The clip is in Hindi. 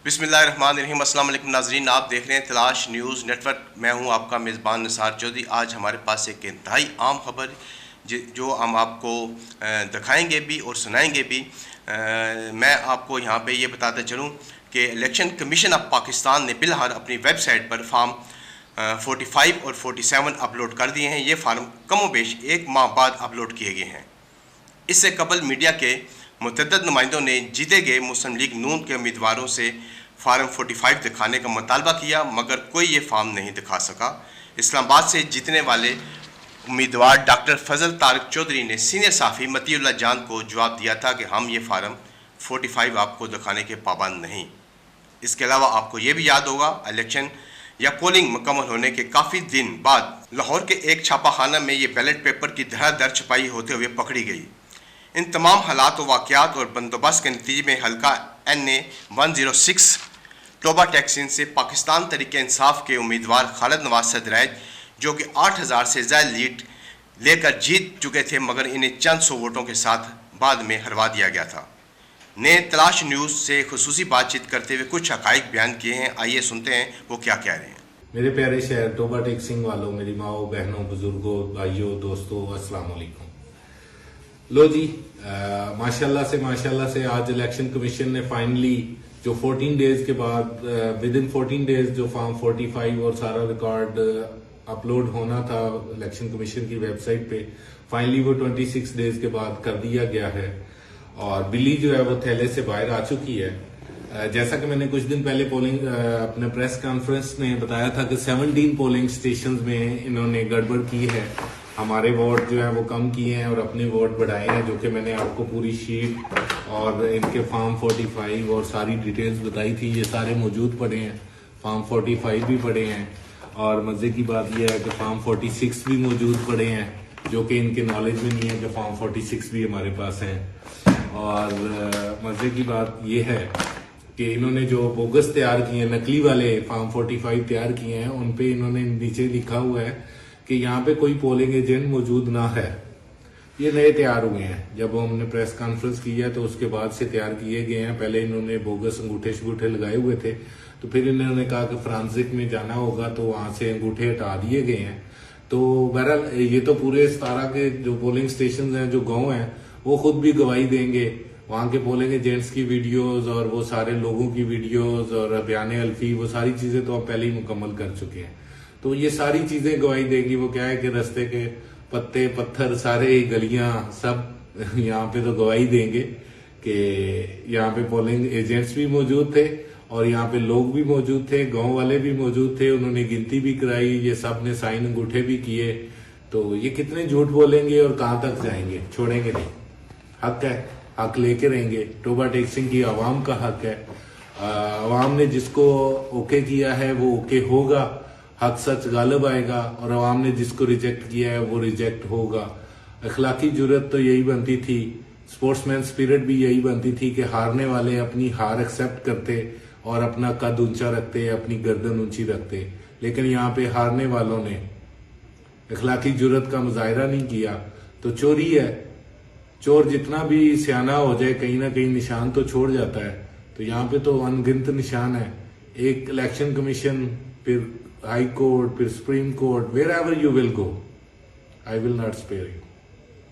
बिस्मिल्लाहिर्रहमानिर्रहीम। अस्सलाम वालेकुम नाज़रीन, आप देख रहे हैं तलाश न्यूज़ नेटवर्क। मैं हूं आपका मेज़बान निसार चौधरी। आज हमारे पास एक इंतहाई आम खबर जो हम आपको दिखाएंगे भी और सुनाएंगे भी। मैं आपको यहां पे ये बताता चलूं कि इलेक्शन कमीशन ऑफ पाकिस्तान ने बिलहार अपनी वेबसाइट पर फार्म 45 और 47 अपलोड कर दिए हैं। ये फार्म कमोबेश एक माह बाद अपलोड किए गए हैं। इससे कबल मीडिया के मुतअद्दिद नुमाइंदों ने जीते गए मुस्लिम लीग नून के उम्मीदवारों से फार्म 45 दिखाने का मुतालबा किया, मगर कोई ये फार्म नहीं दिखा सका। इस्लामाबाद से जीतने वाले उम्मीदवार डॉक्टर फजल तारिक चौधरी ने सीनियर साफ़ी मतीउल्लाह जान को जवाब दिया था कि हम ये फार्म 45 आपको दिखाने के पाबंद नहीं। इसके अलावा आपको ये भी याद होगा, इलेक्शन या पोलिंग मुकम्मल होने के काफ़ी दिन बाद लाहौर के एक छापाखाना में ये बैलेट पेपर की धड़ाधड़ छपाई होते हुए पकड़ी गई। इन तमाम हालात व वाक़यात और बंदोबस्त के नतीजे में हल्का NA 106 टोबा टैक्सिन से पाकिस्तान तरीके इंसाफ के उम्मीदवार खालिद नवाज सदरैज, जो कि 8000 से ज़्यादा लीड लेकर जीत चुके थे, मगर इन्हें चंद सौ वोटों के साथ बाद में हरवा दिया गया था, ने तलाश न्यूज़ से खुसूसी बातचीत करते हुए कुछ हक़ाइक़ बयान किए हैं। आइए सुनते हैं वो क्या कह रहे हैं। मेरे प्यारे शहर टोबा टैक्सिंग वालों, मेरी माओ बहनों, बुजुर्गों, भाइयों, दोस्तों, अस्सलाम वालेकुम। लो जी, माशाल्लाह से आज इलेक्शन कमीशन ने फाइनली जो 14 डेज के बाद विद इन 14 डेज जो फॉर्म 45 और सारा रिकॉर्ड अपलोड होना था इलेक्शन कमीशन की वेबसाइट पे, फाइनली वो 26 डेज के बाद कर दिया गया है और बिल्ली जो है वो थैले से बाहर आ चुकी है। जैसा कि मैंने कुछ दिन पहले पोलिंग अपने प्रेस कॉन्फ्रेंस में बताया था कि 17 पोलिंग स्टेशन में इन्होंने गड़बड़ की है, हमारे वोट जो है वो कम किए हैं और अपने वोट बढ़ाए हैं, जो कि मैंने आपको पूरी शीट और इनके फॉर्म 45 और सारी डिटेल्स बताई थी। ये सारे मौजूद पड़े हैं, फॉर्म 45 भी पड़े हैं और मजे की बात यह है कि फॉर्म 46 भी मौजूद पड़े हैं, जो कि इनके नॉलेज में नहीं है कि फॉर्म 46 भी हमारे पास हैं। और मजे की बात यह है कि इन्होंने जो बोगस तैयार किए हैं, नकली वाले फॉर्म 45 तैयार किए हैं, उन पे इन्होंने नीचे लिखा हुआ है कि यहाँ पे कोई पोलिंग एजेंट मौजूद ना है। ये नए तैयार हुए हैं, जब हमने प्रेस कॉन्फ्रेंस की है तो उसके बाद से तैयार किए गए हैं। पहले इन्होंने बोगस अंगूठे लगाए हुए थे, तो फिर इन्होंने कहा कि फ्रांसिक में जाना होगा, तो वहां से अंगूठे हटा दिए गए हैं। तो बहरहाल ये तो पूरे 17 के जो पोलिंग स्टेशन हैं, जो गाँव हैं, वो खुद भी गवाही देंगे। वहां के पोलिंग एजेंट्स की वीडियोज और वो सारे लोगों की वीडियोज और बयान अल्फी, वो सारी चीजें तो अब पहले ही मुकम्मल कर चुके हैं। तो ये सारी चीजें गवाही देगी। वो क्या है कि रास्ते के पत्ते पत्थर सारे गलियां सब यहाँ पे तो गवाही देंगे कि यहाँ पे पोलिंग एजेंट्स भी मौजूद थे और यहाँ पे लोग भी मौजूद थे, गांव वाले भी मौजूद थे, उन्होंने गिनती भी कराई, ये सब ने साइन अंगूठे भी किए। तो ये कितने झूठ बोलेंगे और कहाँ तक जाएंगे, छोड़ेंगे नहीं। हक है, हक लेके रहेंगे। टोबा टैक्सिंग की आवाम का हक है, आवाम ने जिसको ओके किया है वो ओके होगा, हक सच गालिब आएगा, और अवाम ने जिसको रिजेक्ट किया है वो रिजेक्ट होगा। अखलाकी जुर्रत तो यही बनती थी, स्पोर्ट्समैन स्पिरिट भी यही बनती थी कि हारने वाले अपनी हार एक्सेप्ट करते और अपना कद ऊंचा रखते, अपनी गर्दन ऊंची रखते। लेकिन यहाँ पे हारने वालों ने अखलाकी जुर्रत का मुजाहिरा नहीं किया, तो चोरी है। चोर जितना भी सियाना हो जाए, कहीं ना कहीं निशान तो छोड़ जाता है। तो यहाँ पे तो अनगिनत निशान है। एक इलेक्शन कमीशन, फिर हाई कोर्ट, फिर supreme court, wherever you will go, I will not spare you.